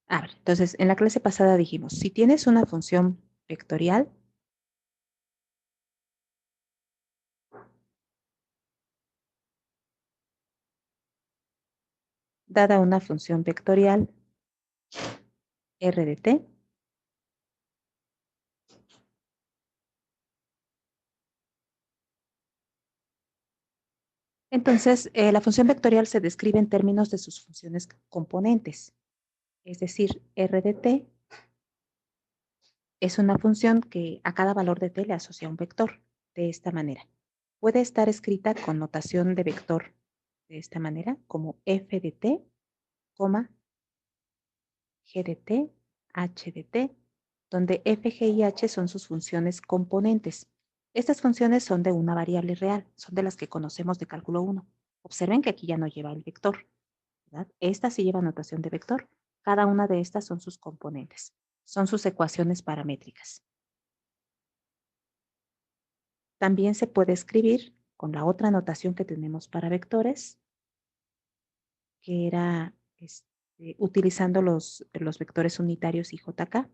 A ver, entonces, en la clase pasada dijimos, si tienes una función vectorial, dada una función vectorial R de t, entonces la función vectorial se describe en términos de sus funciones componentes. Es decir, R de t es una función que a cada valor de t le asocia un vector de esta manera. Puede estar escrita con notación de vector de esta manera, como f de t, g de t, h de t, donde f, g y h son sus funciones componentes. Estas funciones son de una variable real, son de las que conocemos de cálculo 1. Observen que aquí ya no lleva el vector, ¿verdad? Esta sí lleva notación de vector. Cada una de estas son sus componentes, son sus ecuaciones paramétricas. También se puede escribir con la otra notación que tenemos para vectores, que era utilizando los vectores unitarios y JK.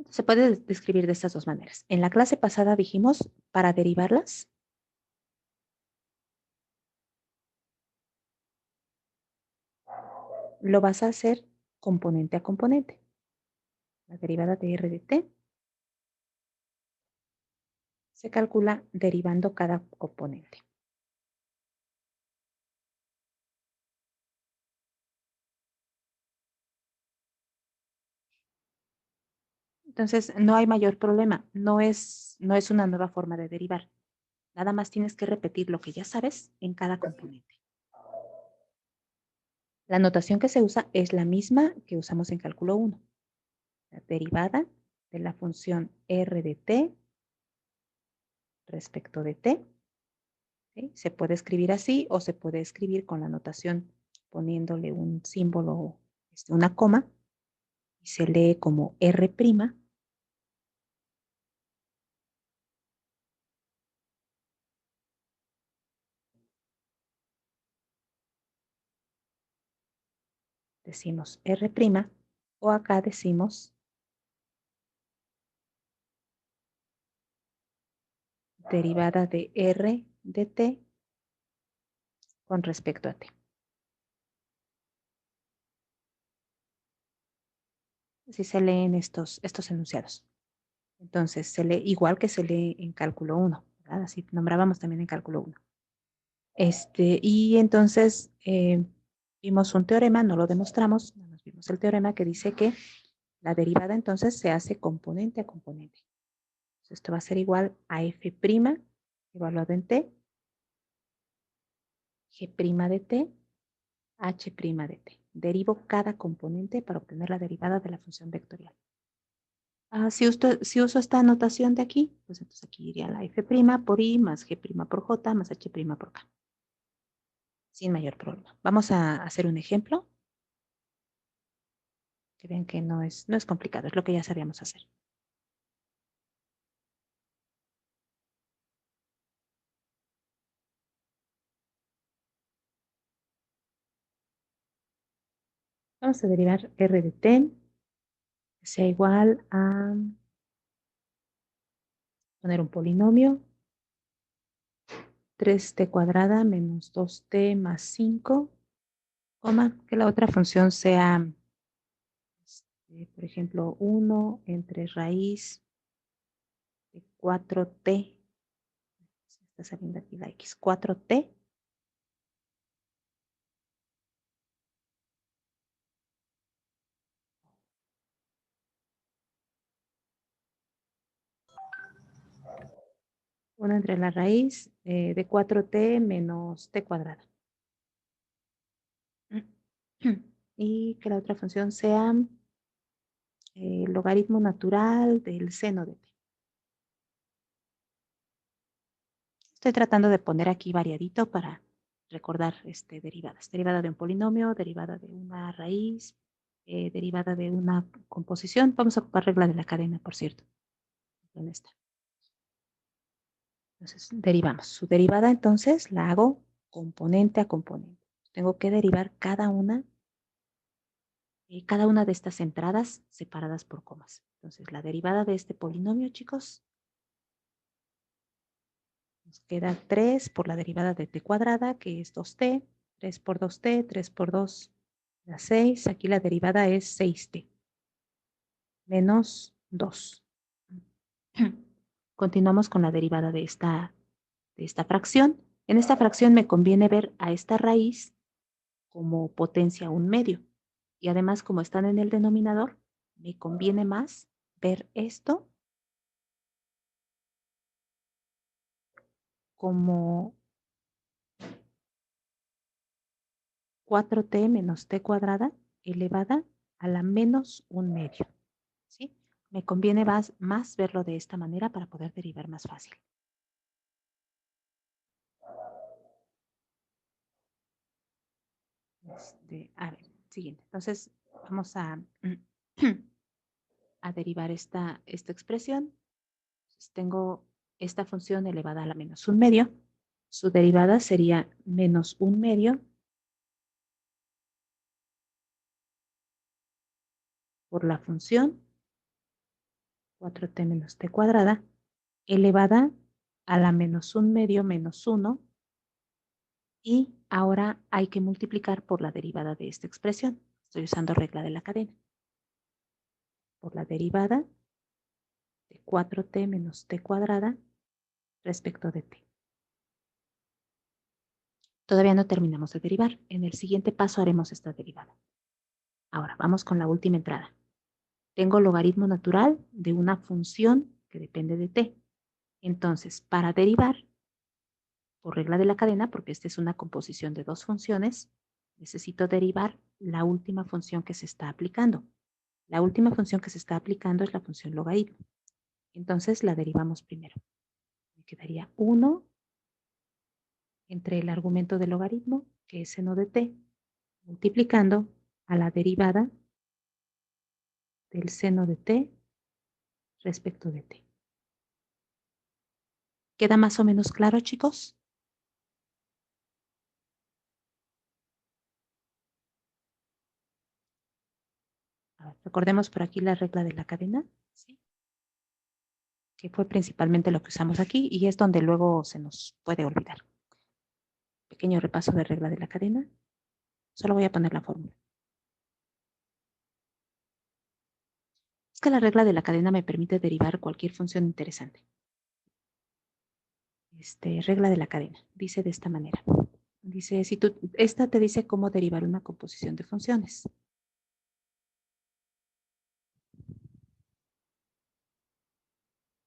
Se puede describir de estas dos maneras. En la clase pasada dijimos, para derivarlas, lo vas a hacer componente a componente. La derivada de R de t se calcula derivando cada componente. Entonces, no hay mayor problema. No es una nueva forma de derivar. Nada más tienes que repetir lo que ya sabes en cada componente. La notación que se usa es la misma que usamos en cálculo 1. La derivada de la función R de t respecto de t. ¿Sí? Se puede escribir así o se puede escribir con la notación poniéndole un símbolo, una coma, y se lee como R'. Decimos R', o acá decimos derivada de R de t con respecto a t. Así se leen estos enunciados. Entonces, se lee igual que se lee en cálculo 1, ¿verdad? Así nombrábamos también en cálculo 1. Y entonces vimos un teorema, no lo demostramos, nos vimos el teorema que dice que la derivada entonces se hace componente a componente. Entonces, esto va a ser igual a f' evaluado en t, g' de t, h' de t. Derivo cada componente para obtener la derivada de la función vectorial. Si uso esta notación de aquí, pues entonces aquí iría la f' por i más g' por j más h' por k. Sin mayor problema. Vamos a hacer un ejemplo. Que vean que no es complicado, es lo que ya sabíamos hacer. Vamos a derivar R de t, que sea igual a poner un polinomio, 3t cuadrada menos 2t más 5, que la otra función sea, por ejemplo, 1 entre raíz de 4t, está saliendo aquí la x, 4t, uno entre la raíz de 4t menos t cuadrada. Y que la otra función sea logaritmo natural del seno de t. Estoy tratando de poner aquí variadito para recordar derivadas. Derivada de un polinomio, derivada de una raíz, derivada de una composición. Vamos a ocupar regla de la cadena, por cierto. en esta. Entonces, derivamos. Su derivada, entonces, la hago componente a componente. Tengo que derivar cada una de estas entradas separadas por comas. Entonces, la derivada de este polinomio, chicos, nos queda 3 por la derivada de t cuadrada, que es 2t, 3 por 2t, 3 por 2 da 6. Aquí la derivada es 6t menos 2. Continuamos con la derivada de esta fracción. En esta fracción me conviene ver a esta raíz como potencia 1/2. Y además, como están en el denominador, me conviene más ver esto como 4t menos t cuadrada elevada a la menos 1/2. ¿Sí? Me conviene más verlo de esta manera para poder derivar más fácil. A ver, siguiente. Entonces, vamos a, a derivar esta expresión. Entonces, tengo esta función elevada a la menos 1/2. Su derivada sería menos 1/2 por la función 4t menos t cuadrada elevada a la menos 1/2 menos 1. Y ahora hay que multiplicar por la derivada de esta expresión. Estoy usando regla de la cadena. Por la derivada de 4t menos t cuadrada respecto de t. Todavía no terminamos de derivar. En el siguiente paso haremos esta derivada. Ahora vamos con la última entrada. Tengo logaritmo natural de una función que depende de t. Entonces, para derivar, por regla de la cadena, porque esta es una composición de dos funciones, necesito derivar la última función que se está aplicando. La última función que se está aplicando es la función logaritmo. Entonces la derivamos primero. Me quedaría 1 entre el argumento del logaritmo, que es seno de t, multiplicando a la derivada del seno de t respecto de t. ¿Queda más o menos claro, chicos? A ver, recordemos por aquí la regla de la cadena, ¿sí? Que fue principalmente lo que usamos aquí y es donde luego se nos puede olvidar. Pequeño repaso de regla de la cadena. Solo voy a poner la fórmula. Es que la regla de la cadena me permite derivar cualquier función interesante. Regla de la cadena. Dice de esta manera. Dice, esta te dice cómo derivar una composición de funciones.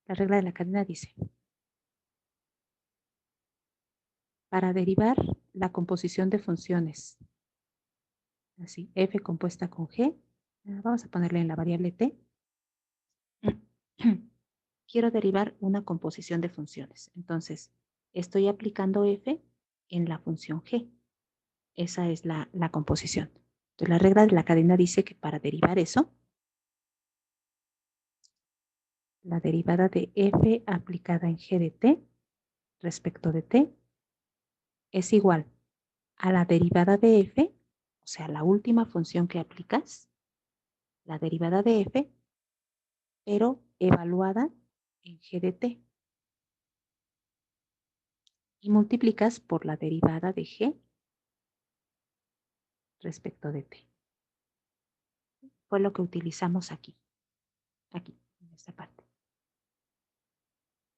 La regla de la cadena dice, para derivar la composición de funciones, así, f compuesta con g, vamos a ponerle en la variable t, quiero derivar una composición de funciones. Entonces, estoy aplicando f en la función g. Esa es la composición. Entonces, la regla de la cadena dice que para derivar eso, la derivada de f aplicada en g de t respecto de t es igual a la derivada de f, o sea, la última función que aplicas, la derivada de f, pero evaluada en g de t. Y multiplicas por la derivada de g respecto de t. Fue lo que utilizamos aquí, en esta parte.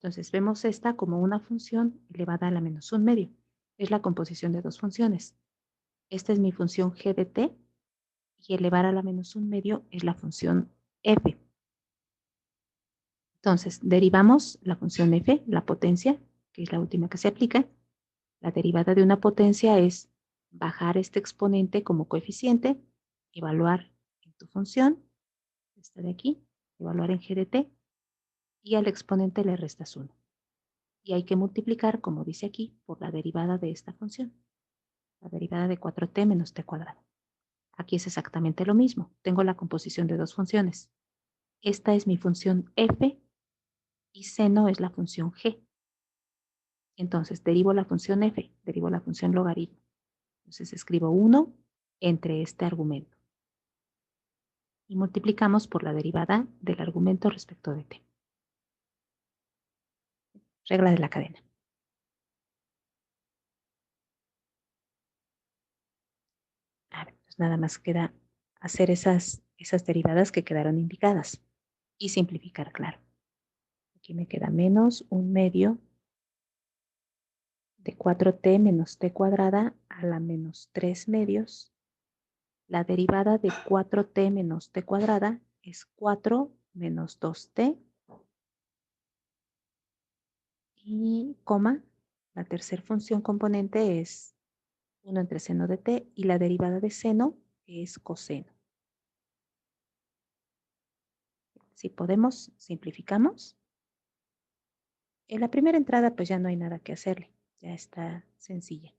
Entonces, vemos esta como una función elevada a la menos 1/2. Es la composición de dos funciones. Esta es mi función g de t y elevar a la menos 1/2 es la función f. Entonces, derivamos la función f, la potencia, que es la última que se aplica. La derivada de una potencia es bajar este exponente como coeficiente, evaluar en tu función, esta de aquí, evaluar en g de t, y al exponente le restas 1. Y hay que multiplicar, como dice aquí, por la derivada de esta función, la derivada de 4t menos t cuadrado. Aquí es exactamente lo mismo. Tengo la composición de dos funciones. Esta es mi función f y seno es la función g. Entonces, derivo la función f, derivo la función logaritmo. Entonces, escribo 1 entre este argumento. Y multiplicamos por la derivada del argumento respecto de t. Regla de la cadena. A ver, pues nada más queda hacer esas derivadas que quedaron indicadas y simplificar, claro. Aquí me queda menos 1/2 de 4t menos t cuadrada a la menos 3/2. La derivada de 4t menos t cuadrada es 4 menos 2t y coma. La tercera función componente es 1 entre seno de t y la derivada de seno es coseno. Si podemos, simplificamos. En la primera entrada pues ya no hay nada que hacerle, ya está sencilla.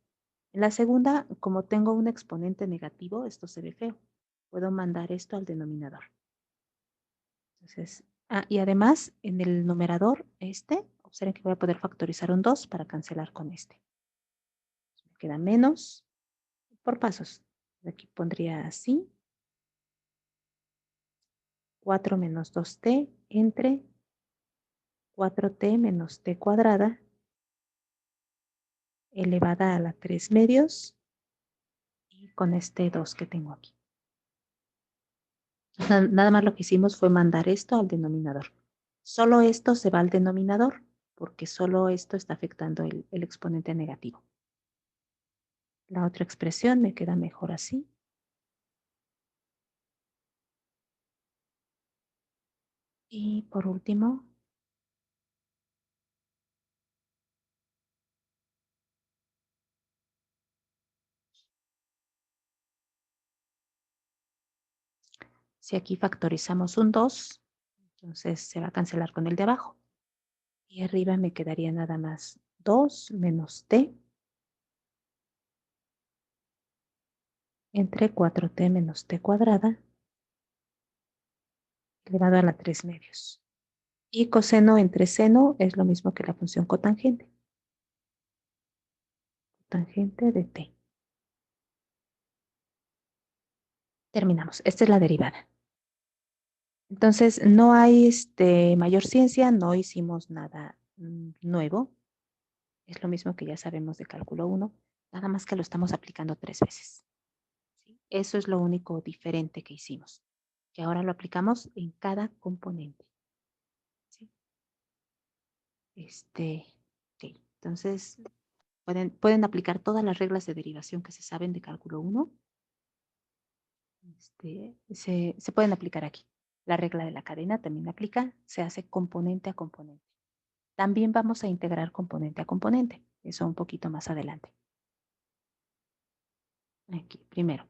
En la segunda, como tengo un exponente negativo, esto se ve feo. Puedo mandar esto al denominador. Entonces, y además en el numerador observen que voy a poder factorizar un 2 para cancelar con este. Me queda menos por pasos. Aquí pondría así. 4 menos 2t entre 4t menos t cuadrada elevada a la 3/2 y con este 2 que tengo aquí. Nada más lo que hicimos fue mandar esto al denominador. Solo esto se va al denominador porque solo esto está afectando el exponente negativo. La otra expresión me queda mejor así. Y por último, si aquí factorizamos un 2, entonces se va a cancelar con el de abajo. Y arriba me quedaría nada más 2 menos t entre 4t menos t cuadrada elevado a la 3/2. Y coseno entre seno es lo mismo que la función cotangente. Cotangente de t. Terminamos. Esta es la derivada. Entonces, no hay mayor ciencia, no hicimos nada nuevo. Es lo mismo que ya sabemos de cálculo 1, nada más que lo estamos aplicando 3 veces. ¿Sí? Eso es lo único diferente que hicimos, que ahora lo aplicamos en cada componente. ¿Sí? Ok. Entonces, pueden aplicar todas las reglas de derivación que se saben de cálculo 1. Se pueden aplicar aquí. La regla de la cadena también aplica, se hace componente a componente. También vamos a integrar componente a componente, eso un poquito más adelante. Aquí, primero.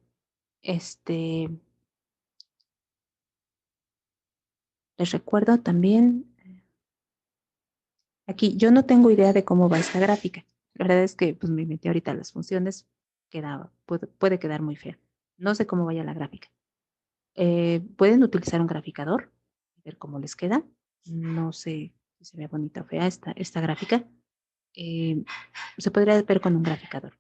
Les recuerdo también, aquí yo no tengo idea de cómo va esta gráfica. La verdad es que pues, me metí ahorita las funciones, puede quedar muy fea. No sé cómo vaya la gráfica. Pueden utilizar un graficador, ver cómo les queda. No sé si se ve bonita o fea esta gráfica. Se podría ver con un graficador.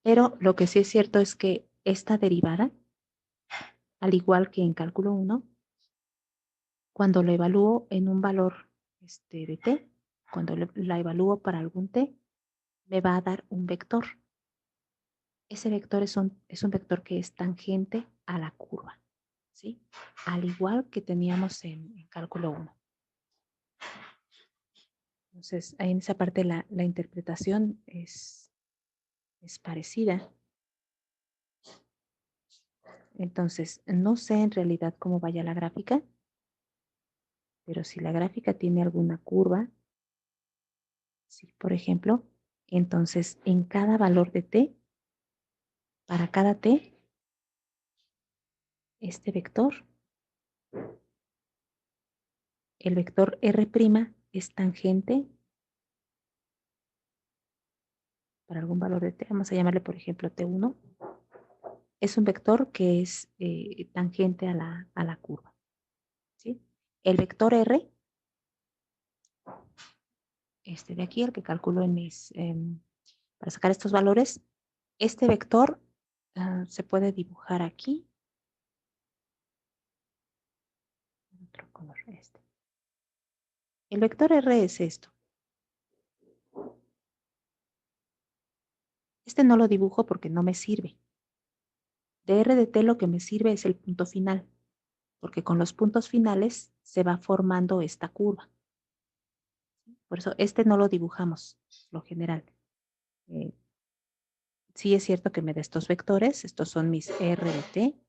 Pero lo que sí es cierto es que esta derivada, al igual que en cálculo 1, cuando lo evalúo en un valor de t, cuando la evalúo para algún t, me va a dar un vector. Ese vector es un vector que es tangente a la curva, ¿sí? Al igual que teníamos en cálculo 1. Entonces, ahí en esa parte la interpretación es parecida. Entonces, no sé en realidad cómo vaya la gráfica, pero si la gráfica tiene alguna curva, ¿sí? Por ejemplo, entonces en cada valor de t, para cada t, este vector, el vector R' es tangente para algún valor de t, vamos a llamarle por ejemplo t1, es un vector que es tangente a la curva, ¿sí? El vector R este de aquí, el que calculo en para sacar estos valores, este vector se puede dibujar aquí. Otro color, este. El vector R es esto. Este no lo dibujo porque no me sirve. De R de T lo que me sirve es el punto final, porque con los puntos finales se va formando esta curva. Por eso este no lo dibujamos, lo general. Sí es cierto que me da estos vectores, estos son mis R de T.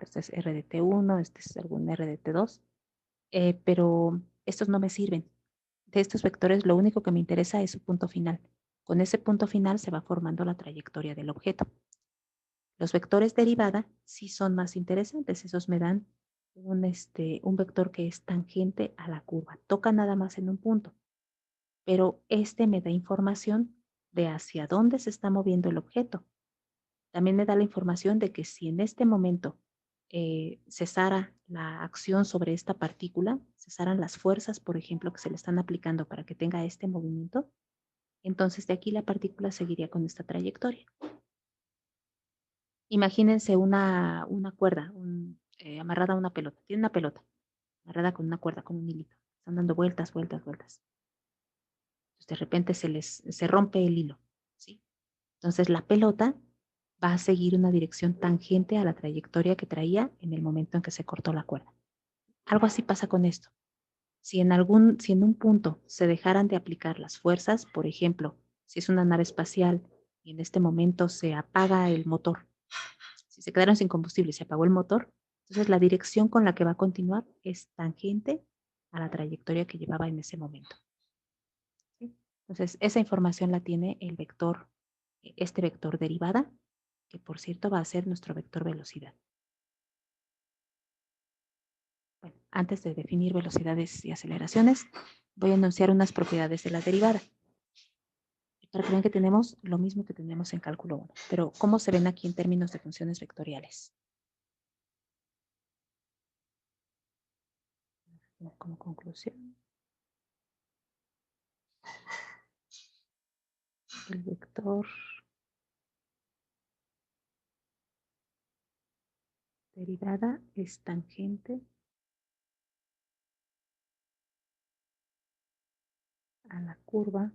Este es R de T1, este es algún R de T2, pero estos no me sirven. De estos vectores lo único que me interesa es su punto final. Con ese punto final se va formando la trayectoria del objeto. Los vectores derivada sí son más interesantes, esos me dan un vector que es tangente a la curva, toca nada más en un punto, pero este me da información de hacia dónde se está moviendo el objeto. También me da la información de que si en este momento cesara la acción sobre esta partícula, cesaran las fuerzas, por ejemplo, que se le están aplicando para que tenga este movimiento, entonces de aquí la partícula seguiría con esta trayectoria. Imagínense una cuerda amarrada a una pelota. Tiene una pelota amarrada con una cuerda, con un hilito. Están dando vueltas, vueltas, vueltas. Entonces de repente se rompe el hilo, ¿sí? Entonces la pelota va a seguir una dirección tangente a la trayectoria que traía en el momento en que se cortó la cuerda. Algo así pasa con esto. Si en un punto se dejaran de aplicar las fuerzas, por ejemplo, si es una nave espacial y en este momento se apaga el motor, si se quedaron sin combustible y se apagó el motor, entonces la dirección con la que va a continuar es tangente a la trayectoria que llevaba en ese momento. ¿Sí? Entonces, esa información la tiene el vector, este vector derivada, que por cierto va a ser nuestro vector velocidad. Bueno, antes de definir velocidades y aceleraciones, voy a enunciar unas propiedades de la derivada. Para que vean que tenemos lo mismo que tenemos en cálculo 1, pero ¿cómo se ven aquí en términos de funciones vectoriales? Como conclusión, el vector derivada es tangente a la curva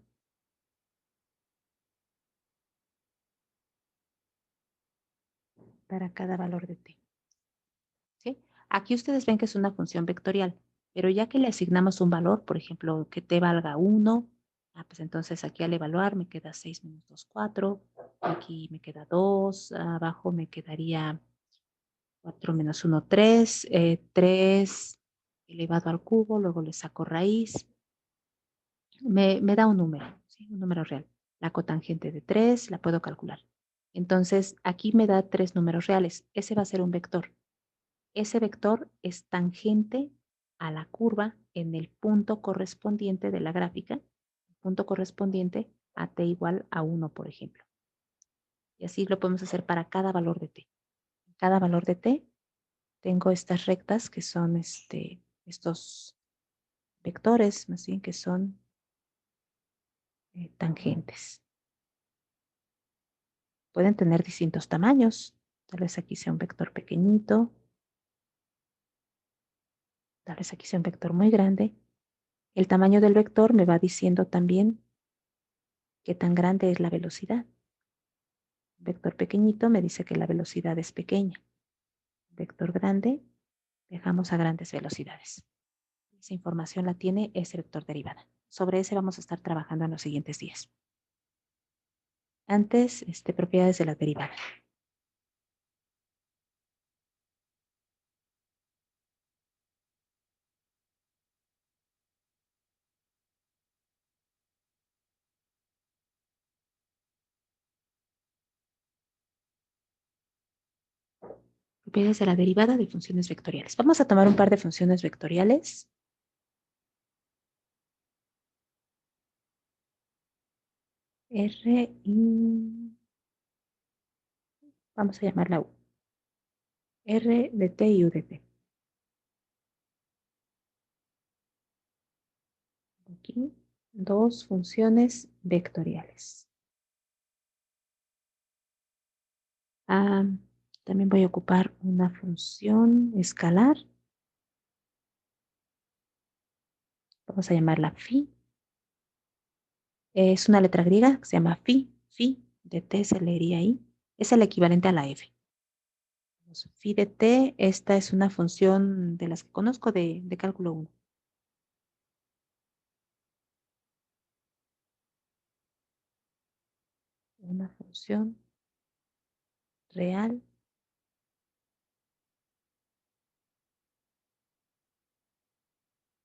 para cada valor de t. ¿Sí? Aquí ustedes ven que es una función vectorial, pero ya que le asignamos un valor, por ejemplo, que t valga 1, pues entonces aquí al evaluar me queda 6 menos 2, 4, aquí me queda 2, abajo me quedaría 4 menos 1, 3, 3 elevado al cubo, luego le saco raíz, me da un número, ¿sí? Un número real. La cotangente de 3 la puedo calcular. Entonces, aquí me da 3 números reales. Ese va a ser un vector. Ese vector es tangente a la curva en el punto correspondiente de la gráfica, el punto correspondiente a t igual a 1, por ejemplo. Y así lo podemos hacer para cada valor de t. Cada valor de t tengo estas rectas que son estos vectores, más bien que son tangentes. Pueden tener distintos tamaños. Tal vez aquí sea un vector pequeñito. Tal vez aquí sea un vector muy grande. El tamaño del vector me va diciendo también qué tan grande es la velocidad. Un vector pequeñito me dice que la velocidad es pequeña. Un vector grande, dejamos a grandes velocidades. Esa información la tiene ese vector derivada. Sobre ese vamos a estar trabajando en los siguientes días. Antes, propiedades de la derivada. Propiedades de la derivada de funciones vectoriales. Vamos a tomar un par de funciones vectoriales. R y vamos a llamarla U. R de T y U de T. aquí, dos funciones vectoriales. También voy a ocupar una función escalar. Vamos a llamarla phi. Es una letra griega que se llama phi. Phi de t se leería ahí. Es el equivalente a la f. Phi de t, esta es una función de las que conozco de cálculo 1. Una función real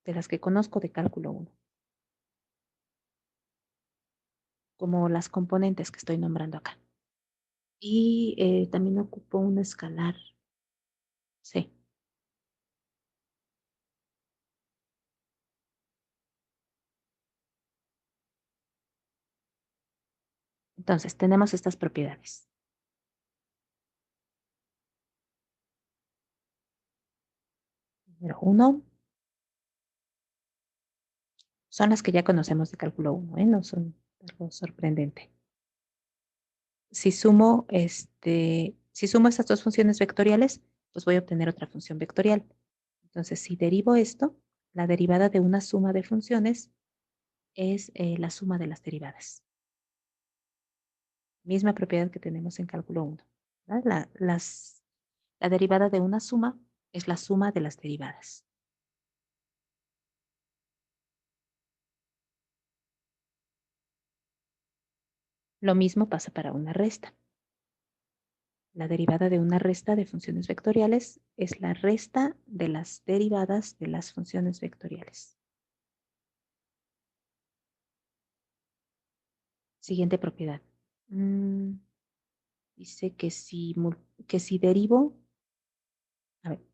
de las que conozco de cálculo 1. Como las componentes que estoy nombrando acá. Y también ocupo un escalar. Sí. Entonces, tenemos estas propiedades. Número 1 son las que ya conocemos de cálculo 1, ¿eh? No son algo sorprendente. Si sumo estas dos funciones vectoriales, pues voy a obtener otra función vectorial. Entonces, si derivo esto, la derivada de una suma de funciones es la suma de las derivadas. Misma propiedad que tenemos en cálculo 1. La derivada de una suma es la suma de las derivadas. Lo mismo pasa para una resta. La derivada de una resta de funciones vectoriales es la resta de las derivadas de las funciones vectoriales. Siguiente propiedad. Dice que si derivo, a ver,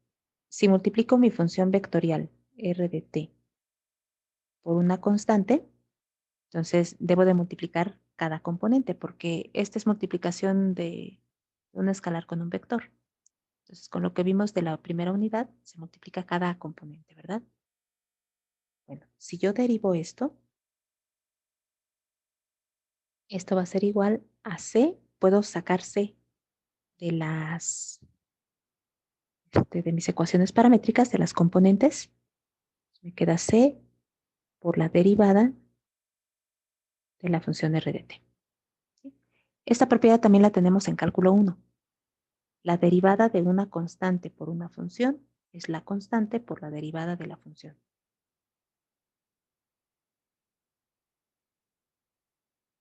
si multiplico mi función vectorial r de t por una constante, entonces debo de multiplicar cada componente porque esta es multiplicación de un escalar con un vector. Entonces, con lo que vimos de la primera unidad, se multiplica cada componente, ¿verdad? Bueno, si yo derivo esto va a ser igual a c. Puedo sacar c de mis ecuaciones paramétricas, de las componentes. Me queda c por la derivada de la función r de t. ¿Sí? Esta propiedad también la tenemos en cálculo 1. La derivada de una constante por una función es la constante por la derivada de la función.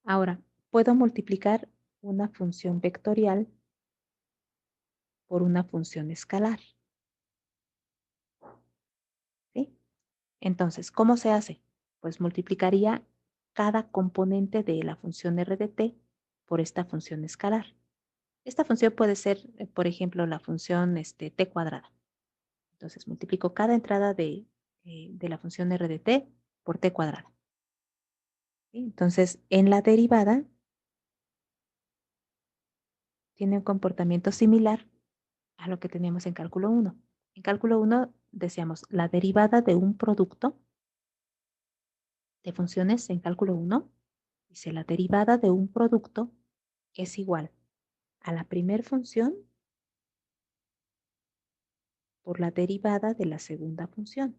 Ahora, puedo multiplicar una función vectorial por una función escalar. ¿Sí? Entonces, ¿cómo se hace? Pues multiplicaría cada componente de la función r de t por esta función escalar. Esta función puede ser, por ejemplo, la función t cuadrada. Entonces, multiplico cada entrada de la función r de t por t cuadrada. ¿Sí? Entonces, en la derivada tiene un comportamiento similar a lo que teníamos en cálculo 1. En cálculo 1 decíamos la derivada de un producto de funciones en cálculo 1. Dice la derivada de un producto es igual a la primera función por la derivada de la segunda función.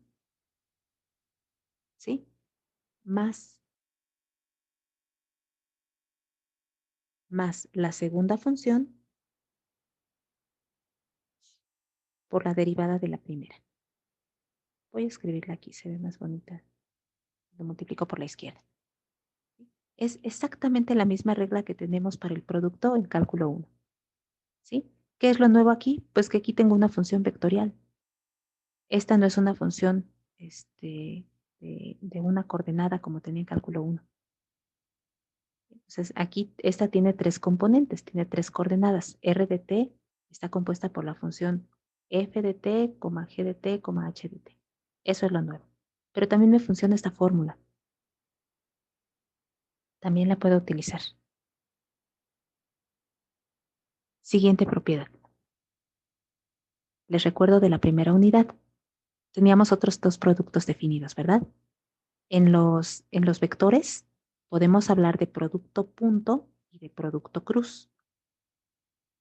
¿Sí? Más la segunda función por la derivada de la primera. Voy a escribirla aquí, se ve más bonita. Lo multiplico por la izquierda. Es exactamente la misma regla que tenemos para el producto en cálculo 1. ¿Sí? ¿Qué es lo nuevo aquí? Pues que aquí tengo una función vectorial. Esta no es una función de una coordenada como tenía en cálculo 1. Entonces, aquí esta tiene tres componentes, tiene tres coordenadas. R de t está compuesta por la función f de t, g de t, h de t. Eso es lo nuevo. Pero también me funciona esta fórmula. También la puedo utilizar. Siguiente propiedad. Les recuerdo de la primera unidad. Teníamos otros dos productos definidos, ¿verdad? En los vectores podemos hablar de producto punto y de producto cruz.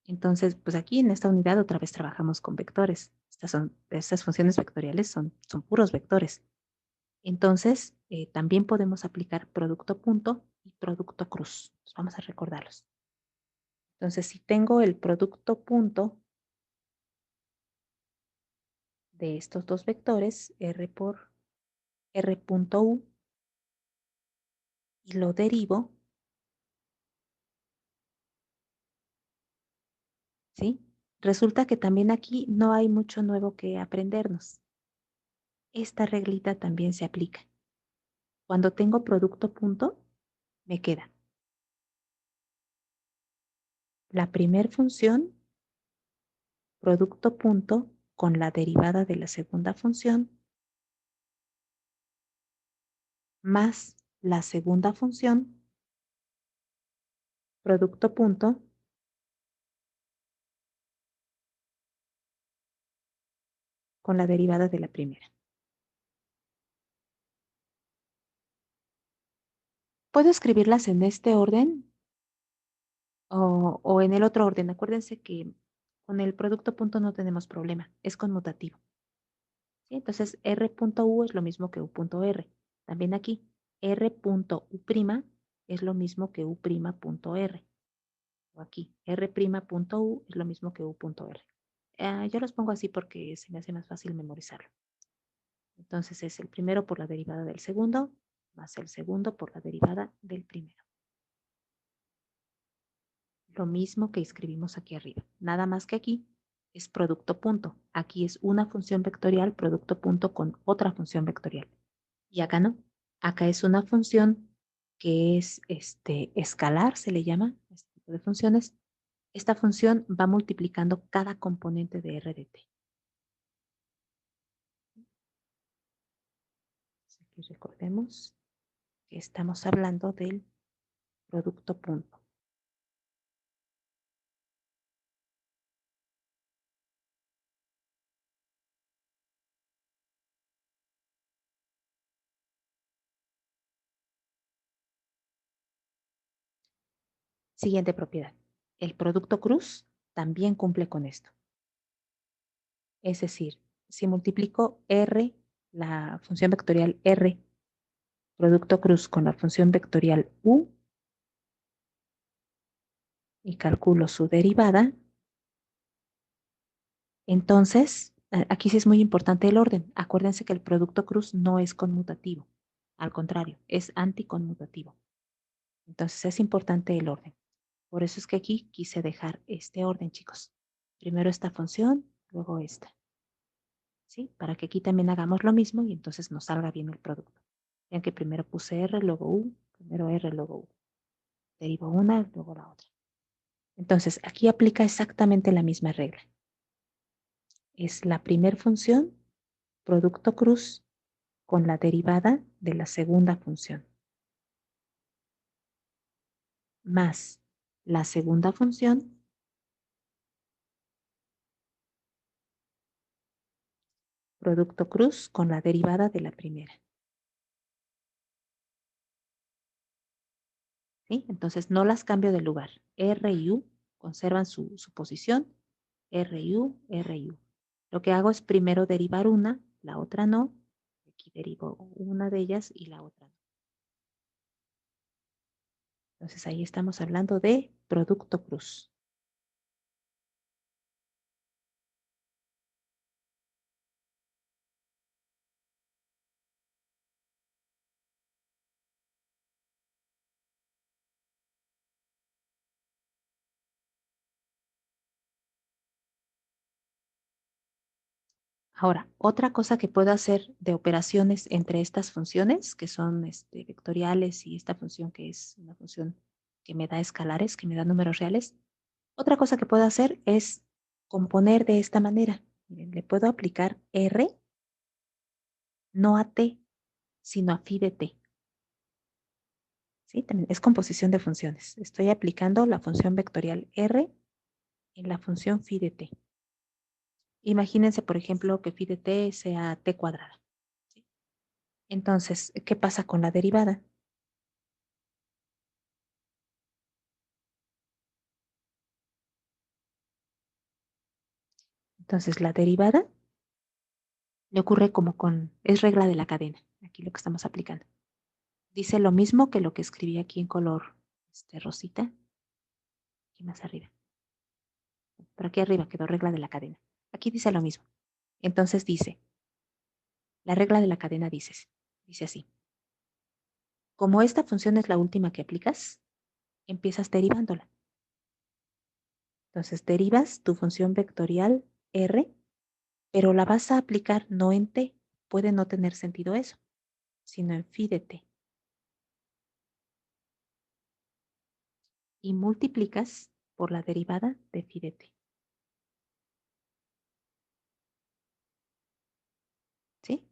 Entonces, pues aquí en esta unidad otra vez trabajamos con vectores. Estas funciones vectoriales son puros vectores. Entonces, también podemos aplicar producto punto y producto cruz. Vamos a recordarlos. Entonces, si tengo el producto punto de estos dos vectores, R por R punto U, y lo derivo, ¿sí? Resulta que también aquí no hay mucho nuevo que aprendernos. Esta reglita también se aplica. Cuando tengo producto punto, me queda la primer función, producto punto, con la derivada de la segunda función, más la segunda función, producto punto, con la derivada de la primera. Puedo escribirlas en este orden o en el otro orden. Acuérdense que con el producto punto no tenemos problema, es conmutativo. ¿Sí? Entonces, R punto U es lo mismo que U punto R. También aquí, R punto U prima es lo mismo que U prima punto R. O aquí, R prima punto U es lo mismo que U punto R. Yo los pongo así porque se me hace más fácil memorizarlo. Entonces es el primero por la derivada del segundo, más el segundo por la derivada del primero. Lo mismo que escribimos aquí arriba. Nada más que aquí es producto punto. Aquí es una función vectorial, producto punto con otra función vectorial. Y acá no. Acá es una función que es escalar, se le llama, este tipo de funciones. Esta función va multiplicando cada componente de R de T. Aquí recordemos que estamos hablando del producto punto. Siguiente propiedad. El producto cruz también cumple con esto. Es decir, si multiplico R, la función vectorial R, producto cruz con la función vectorial U, y calculo su derivada, entonces, aquí sí es muy importante el orden. Acuérdense que el producto cruz no es conmutativo. Al contrario, es anticonmutativo. Entonces es importante el orden. Por eso es que aquí quise dejar este orden, chicos. Primero esta función, luego esta. ¿Sí? Para que aquí también hagamos lo mismo y entonces nos salga bien el producto. Vean que primero puse R, luego U, primero R, luego U. Derivo una, luego la otra. Entonces, aquí aplica exactamente la misma regla. Es la primer función, producto cruz, con la derivada de la segunda función, más la segunda función, producto cruz, con la derivada de la primera. ¿Sí? Entonces, no las cambio de lugar. R y U conservan su posición. R y U, R y U. Lo que hago es primero derivar una, la otra no. Aquí derivo una de ellas y la otra no. Entonces ahí estamos hablando de producto cruz. Ahora, otra cosa que puedo hacer de operaciones entre estas funciones, que son vectoriales y esta función que es una función que me da escalares, que me da números reales, otra cosa que puedo hacer es componer de esta manera. Miren, le puedo aplicar R, no a T, sino a phi de T. ¿Sí? También es composición de funciones. Estoy aplicando la función vectorial R en la función phi de T. Imagínense, por ejemplo, que phi de T sea T cuadrada. ¿Sí? Entonces, ¿qué pasa con la derivada? Entonces, la derivada le ocurre como es regla de la cadena, aquí lo que estamos aplicando. Dice lo mismo que lo que escribí aquí en color rosita, aquí más arriba. Pero aquí arriba quedó regla de la cadena. Aquí dice lo mismo. Entonces dice, la regla de la cadena dice así. Como esta función es la última que aplicas, empiezas derivándola. Entonces derivas tu función vectorial R, pero la vas a aplicar no en T. Puede no tener sentido eso, sino en phi de T. Y multiplicas por la derivada de phi de T. ¿Sí?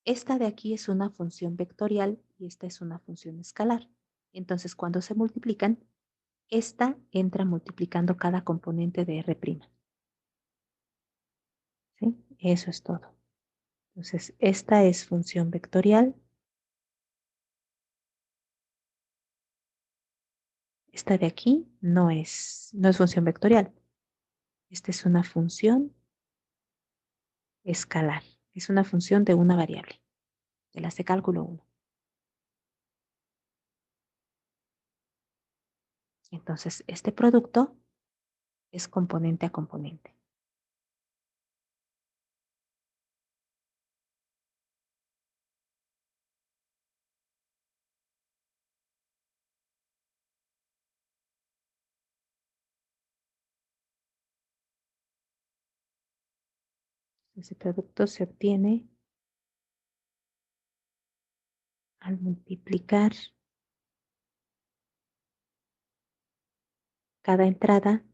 Esta de aquí es una función vectorial y esta es una función escalar. Entonces, cuando se multiplican, esta entra multiplicando cada componente de R'. ¿Sí? Eso es todo. Entonces, esta es función vectorial. Esta de aquí no es función vectorial. Esta es una función escalar. Es una función de una variable, de las de cálculo 1. Entonces, este producto es componente a componente. Ese producto se obtiene al multiplicar cada entrada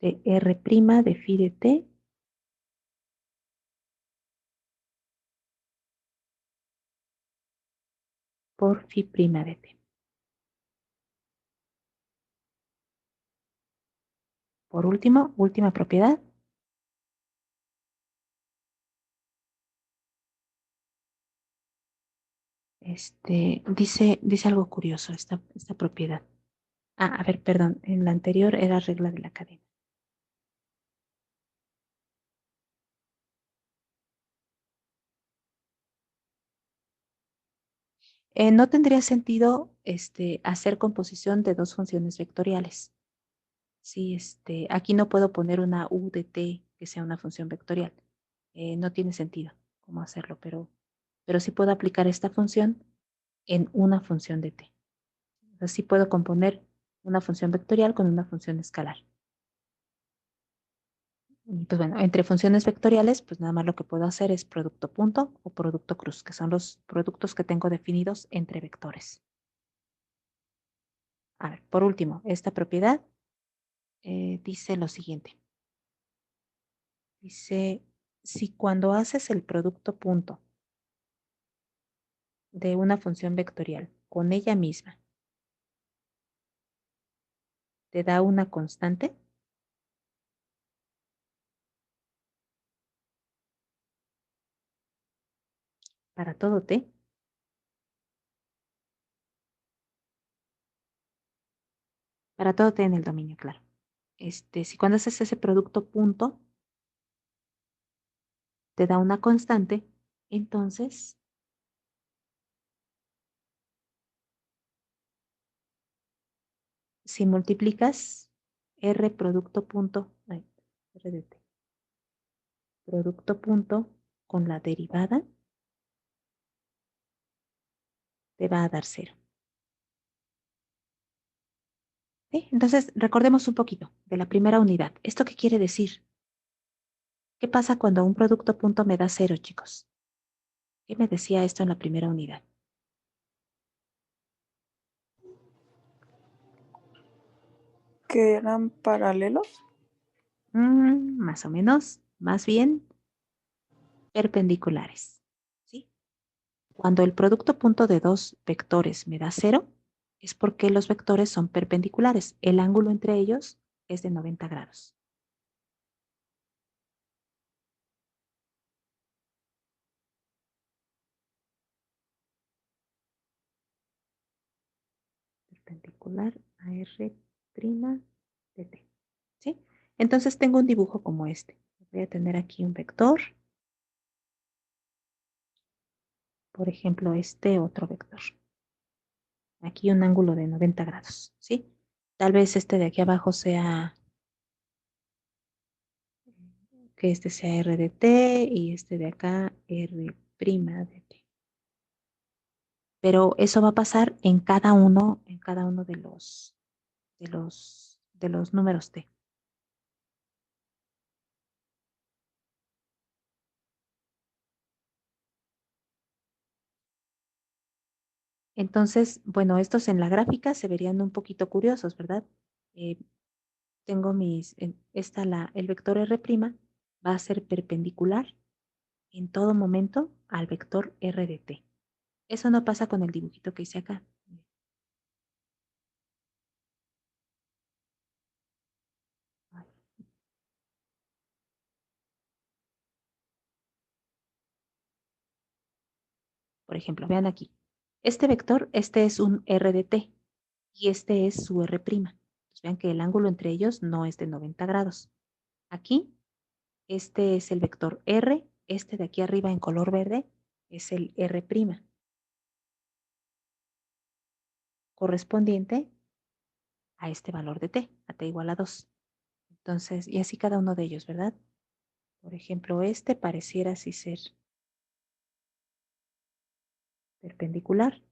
de R' de phi de T por phi' de T. Por último, última propiedad. Dice algo curioso esta propiedad. A ver, perdón, en la anterior era regla de la cadena. No tendría sentido hacer composición de dos funciones vectoriales. Sí, aquí no puedo poner una u de t que sea una función vectorial. No tiene sentido cómo hacerlo, pero sí puedo aplicar esta función en una función de t. Entonces sí puedo componer una función vectorial con una función escalar. Y pues bueno, entre funciones vectoriales, pues nada más lo que puedo hacer es producto punto o producto cruz, que son los productos que tengo definidos entre vectores. A ver, por último, esta propiedad dice lo siguiente. Dice, si cuando haces el producto punto de una función vectorial con ella misma te da una constante, para todo t, para todo t en el dominio, claro. Si cuando haces ese producto punto te da una constante, entonces si multiplicas R producto punto, R de t, producto punto con la derivada, te va a dar 0. ¿Sí? Entonces, recordemos un poquito de la primera unidad. ¿Esto qué quiere decir? ¿Qué pasa cuando un producto punto me da 0, chicos? ¿Qué me decía esto en la primera unidad? ¿Que eran paralelos? Más o menos, más bien perpendiculares. ¿Sí? Cuando el producto punto de dos vectores me da 0, es porque los vectores son perpendiculares. El ángulo entre ellos es de 90 grados. perpendicular a R' de T. ¿Sí? Entonces tengo un dibujo como este. Voy a tener aquí un vector. Por ejemplo, este otro vector. Aquí un ángulo de 90 grados, ¿sí? Tal vez este de aquí abajo sea, que este sea R de T y este de acá R' de T. Pero eso va a pasar en cada uno de los números T. Entonces, bueno, estos en la gráfica se verían un poquito curiosos, ¿verdad? Eh, tengo el vector R' va a ser perpendicular en todo momento al vector R de T. Eso no pasa con el dibujito que hice acá. Por ejemplo, vean aquí. Este vector, este es un R de T y este es su R'. Entonces, vean que el ángulo entre ellos no es de 90 grados. Aquí, este es el vector R, este de aquí arriba en color verde es el R', correspondiente a este valor de T, a T igual a 2. Entonces, y así cada uno de ellos, ¿verdad? Por ejemplo, este pareciera así ser perpendicular,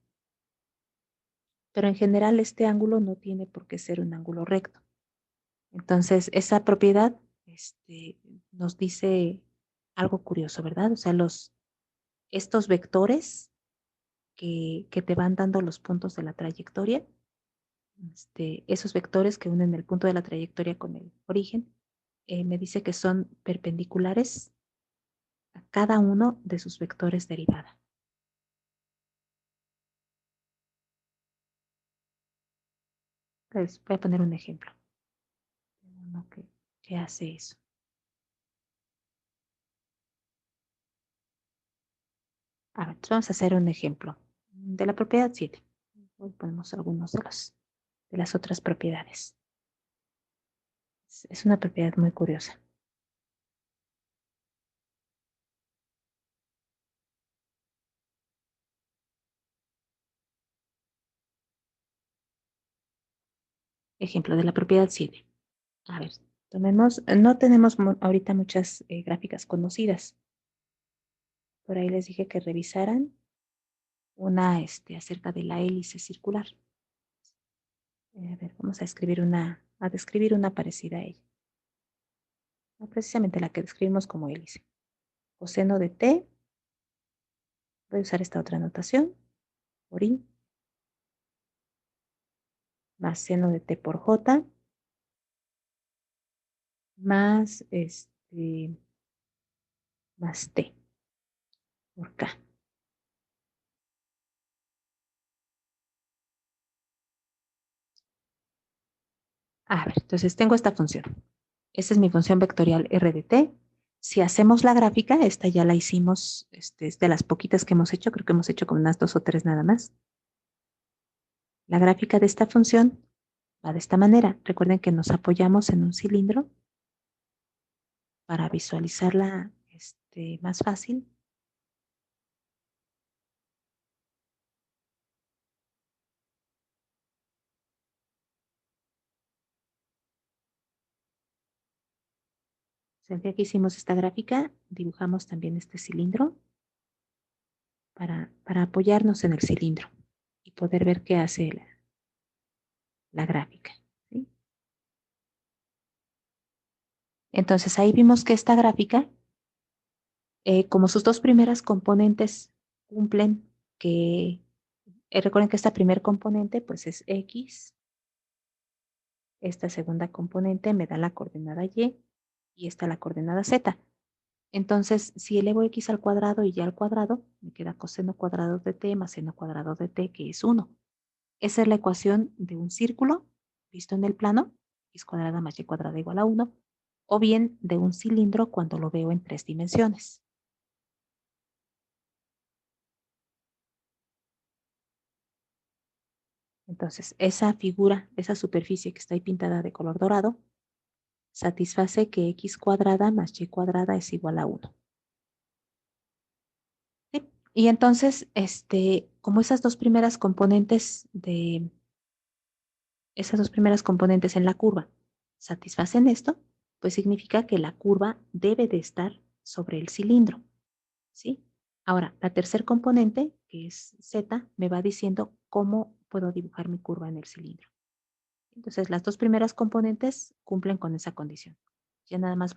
pero en general este ángulo no tiene por qué ser un ángulo recto. Entonces, esa propiedad nos dice algo curioso, ¿verdad? O sea, estos vectores que te van dando los puntos de la trayectoria, esos vectores que unen el punto de la trayectoria con el origen, me dice que son perpendiculares a cada uno de sus vectores derivada. Entonces, voy a poner un ejemplo. Uno que hace eso. A ver, vamos a hacer un ejemplo de la propiedad 7. Hoy ponemos algunos de las otras propiedades. Es una propiedad muy curiosa. Ejemplo de la propiedad 7. A ver, no tenemos ahorita muchas gráficas conocidas. Por ahí les dije que revisaran una acerca de la hélice circular. A ver, vamos a describir una parecida a ella. No precisamente la que describimos como hélice. Coseno de t, voy a usar esta otra notación, por i, más seno de t por j, más más t por k. A ver, entonces tengo esta función. Esta es mi función vectorial R de t. Si hacemos la gráfica, esta ya la hicimos, es de las poquitas que hemos hecho, creo que hemos hecho como unas 2 o 3 nada más. La gráfica de esta función va de esta manera. Recuerden que nos apoyamos en un cilindro para visualizarla más fácil. O sea, que hicimos esta gráfica, dibujamos también este cilindro para apoyarnos en el cilindro y poder ver qué hace la gráfica. ¿Sí? Entonces ahí vimos que esta gráfica, como sus dos primeras componentes cumplen que, recuerden que esta primer componente pues es X, esta segunda componente me da la coordenada y esta la coordenada Z. Entonces, si elevo X al cuadrado y Y al cuadrado, me queda coseno cuadrado de T más seno cuadrado de T, que es 1. Esa es la ecuación de un círculo visto en el plano, x cuadrada más y cuadrada igual a 1, o bien de un cilindro cuando lo veo en 3 dimensiones. Entonces, esa figura, esa superficie que está ahí pintada de color dorado, satisface que x cuadrada más y cuadrada es igual a 1. ¿Sí? Y entonces, como esas dos primeras componentes en la curva satisfacen esto, pues significa que la curva debe de estar sobre el cilindro, ¿sí? Ahora, la tercer componente, que es z, me va diciendo cómo puedo dibujar mi curva en el cilindro. Entonces, las dos primeras componentes cumplen con esa condición. Ya nada más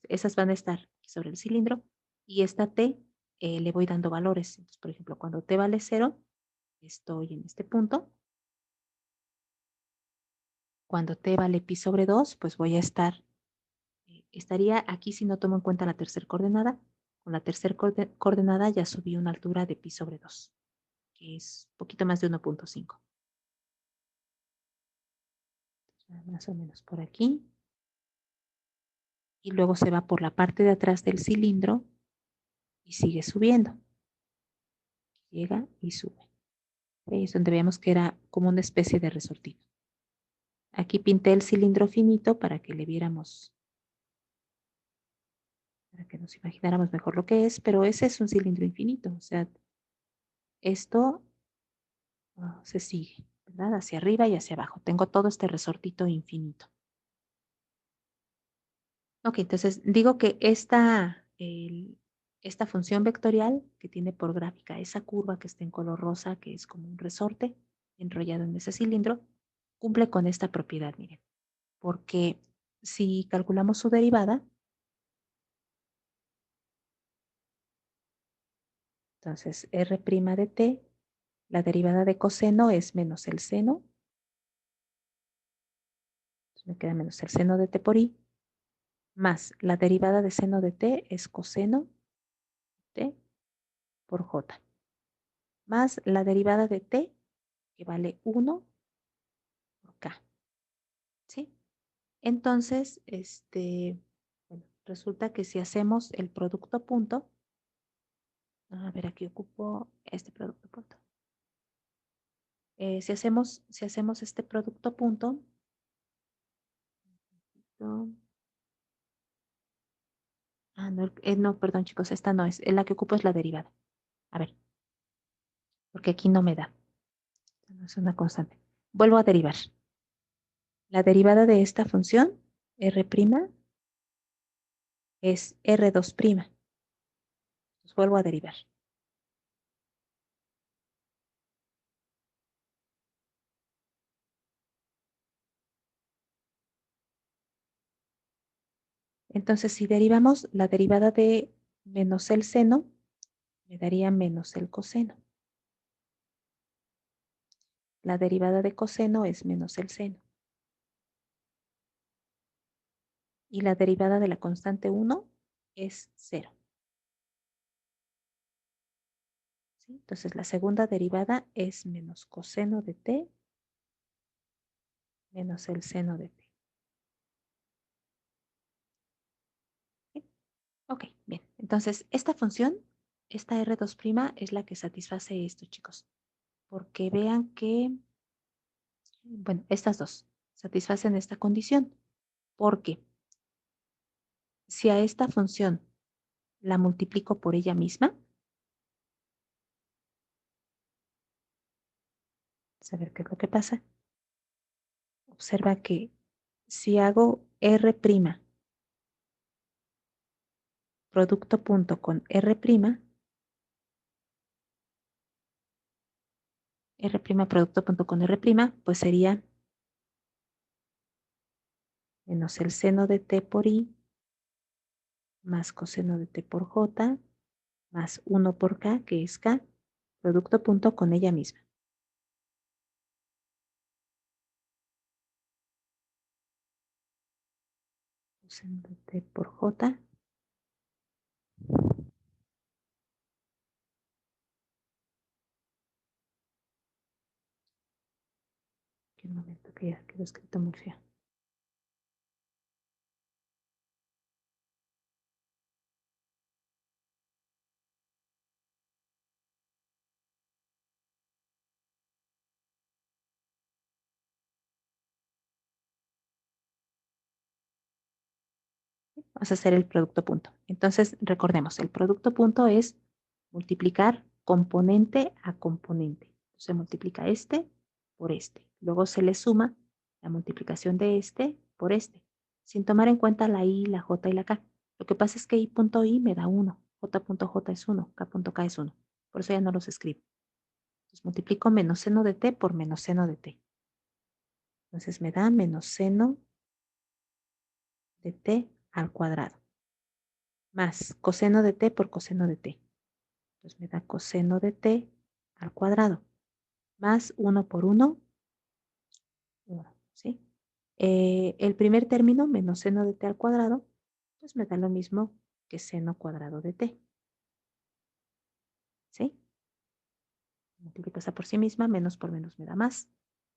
esas van a estar sobre el cilindro y esta t le voy dando valores. Entonces, por ejemplo, cuando t vale 0, estoy en este punto. Cuando t vale pi sobre 2, pues voy a estaría aquí si no tomo en cuenta la tercera coordenada. Con la tercera coordenada ya subí una altura de pi sobre 2, que es un poquito más de 1.5. Más o menos por aquí. Y luego se va por la parte de atrás del cilindro y sigue subiendo. Llega y sube. Ahí es donde vemos que era como una especie de resortido. Aquí pinté el cilindro finito para que le viéramos, para que nos imagináramos mejor lo que es, pero ese es un cilindro infinito. O sea, esto se sigue, ¿verdad? Hacia arriba y hacia abajo. Tengo todo este resortito infinito. Ok, entonces digo que esta función vectorial que tiene por gráfica esa curva que está en color rosa, que es como un resorte enrollado en ese cilindro, cumple con esta propiedad, miren. Porque si calculamos su derivada, entonces r' de t, la derivada de coseno es menos el seno, entonces me queda menos el seno de t por i, más la derivada de seno de t es coseno t por j, más la derivada de t, que vale 1 por k, ¿sí? Entonces, bueno, resulta que si hacemos el producto punto, a ver, aquí ocupo este producto punto. Si hacemos este producto punto, no, no, perdón chicos, esta no es, la que ocupo es la derivada. A ver, porque aquí no me da, no es una constante. Vuelvo a derivar. La derivada de esta función, r' es r2'. Entonces vuelvo a derivar. Entonces, si derivamos la derivada de menos el seno, me daría menos el coseno. La derivada de coseno es menos el seno. Y la derivada de la constante 1 es 0. ¿Sí? Entonces, la segunda derivada es menos coseno de t menos el seno de t. ¿Sí? Ok, bien. Entonces, esta función, esta R2' es la que satisface esto, chicos. Porque vean que, bueno, estas dos satisfacen esta condición. Porque si a esta función la multiplico por ella misma, a ver qué es lo que pasa. Observa que si hago R', producto punto con R', R' producto punto con R', pues sería menos el seno de t por i más coseno de t por j más 1 por k, que es k, producto punto con ella misma. Coseno de t por j. Que un momento que ya quedó escrito muy feo. Vamos a hacer el producto punto. Entonces, recordemos, el producto punto es multiplicar componente a componente. Se multiplica este por este. Luego se le suma la multiplicación de este por este, sin tomar en cuenta la i, la j y la k. Lo que pasa es que i.i me da 1, j.j es 1, k.k es 1. Por eso ya no los escribo. Entonces multiplico menos seno de t por menos seno de t. Entonces me da menos seno de t al cuadrado. Más coseno de t por coseno de t. Entonces me da coseno de t al cuadrado. Más 1 por 1, 1, ¿sí? El primer término, menos seno de t al cuadrado, pues me da lo mismo que seno cuadrado de t. ¿Sí? Multiplico esa por sí misma, menos por menos me da más.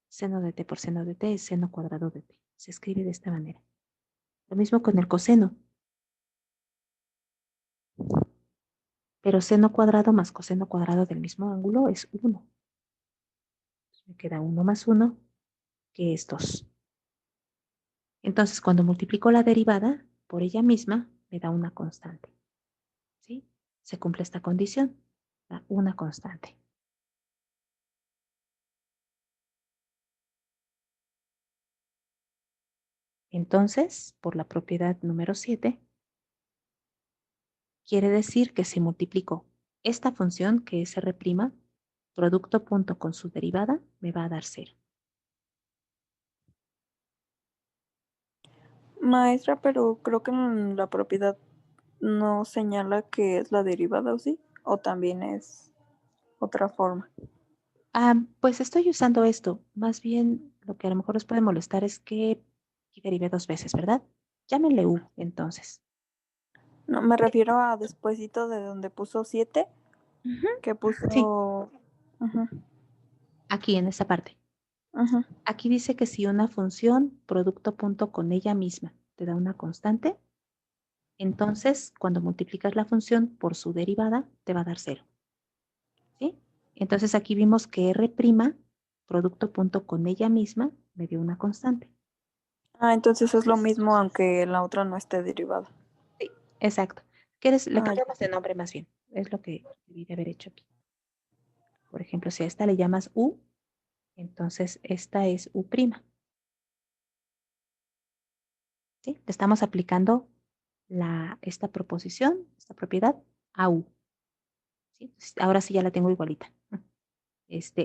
Seno de t por seno de t es seno cuadrado de t. Se escribe de esta manera. Lo mismo con el coseno. Pero seno cuadrado más coseno cuadrado del mismo ángulo es 1. Me queda 1 más 1, que es 2. Entonces, cuando multiplico la derivada por ella misma, me da una constante. ¿Sí? Se cumple esta condición. Da una constante. Entonces, por la propiedad número 7, quiere decir que si multiplico esta función, que es R', producto punto con su derivada, me va a dar 0. Maestra, pero creo que en la propiedad no señala que es la derivada, ¿o sí? O también es otra forma. Pues estoy usando esto. Más bien, lo que a lo mejor os puede molestar es que aquí derivé 2 veces, ¿verdad? Llámenle U, entonces. No, me refiero a despuesito de donde puso 7, Ujú. que Sí, puso... Ujú, aquí en esta parte. ujú. Aquí dice que si una función, producto punto con ella misma, te da una constante, entonces cuando multiplicas la función por su derivada, te va a dar 0. ¿Sí? Entonces aquí vimos que R', producto punto con ella misma, me dio una constante. Ah, entonces es lo mismo aunque la otra no esté derivada. Sí, exacto. Le Ah, cambiamos de nombre más bien. Es lo que debí de haber hecho aquí. Por ejemplo, si a esta le llamas U, entonces esta es U'. ¿Sí? Le estamos aplicando esta proposición, esta propiedad, a U. ¿Sí? Ahora sí ya la tengo igualita.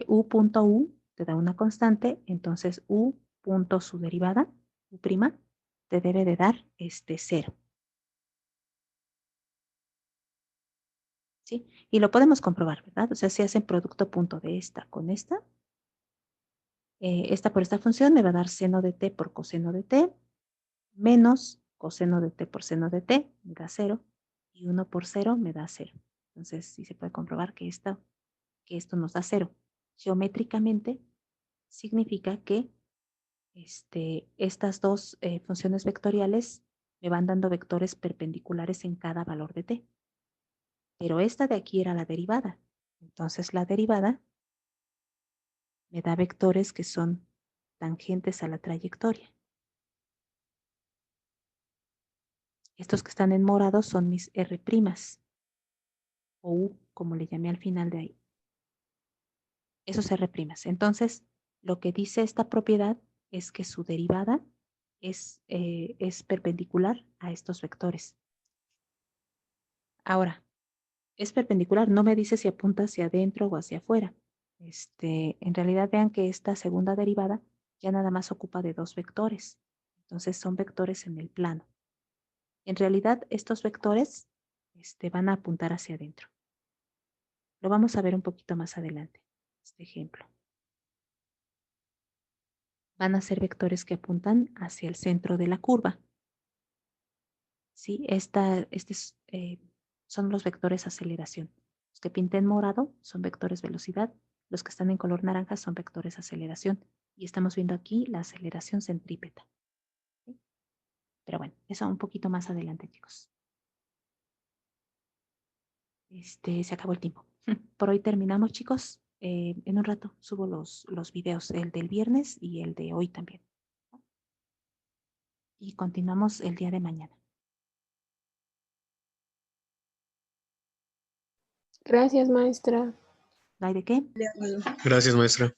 U.U te da una constante, entonces U punto su derivada, U', te debe de dar 0. ¿Sí? Y lo podemos comprobar, ¿verdad? O sea, si hacen producto punto de esta con esta, esta por esta función me va a dar seno de t por coseno de t, menos coseno de t por seno de t, me da 0, y 1 por 0 me da 0. Entonces, sí se puede comprobar que esto nos da 0. Geométricamente, significa que estas dos funciones vectoriales me van dando vectores perpendiculares en cada valor de t. Pero esta de aquí era la derivada. Entonces, la derivada me da vectores que son tangentes a la trayectoria. Estos que están en morado son mis R' o U, como le llamé al final de ahí. Esos R'. Entonces, lo que dice esta propiedad es que su derivada es perpendicular a estos vectores. Ahora, es perpendicular, no me dice si apunta hacia adentro o hacia afuera. En realidad vean que esta segunda derivada ya nada más ocupa de 2 vectores. Entonces son vectores en el plano. En realidad estos vectores van a apuntar hacia adentro. Lo vamos a ver un poquito más adelante, este ejemplo. Van a ser vectores que apuntan hacia el centro de la curva. ¿Sí? Son los vectores aceleración. Los que pinté en morado son vectores velocidad. Los que están en color naranja son vectores aceleración. Y estamos viendo aquí la aceleración centrípeta. ¿Sí? Pero bueno, eso un poquito más adelante, chicos. Se acabó el tiempo. Por hoy terminamos, chicos. En un rato subo los videos, el del viernes y el de hoy también. Y continuamos el día de mañana. Gracias, maestra. ¿No hay de qué? Gracias, maestra.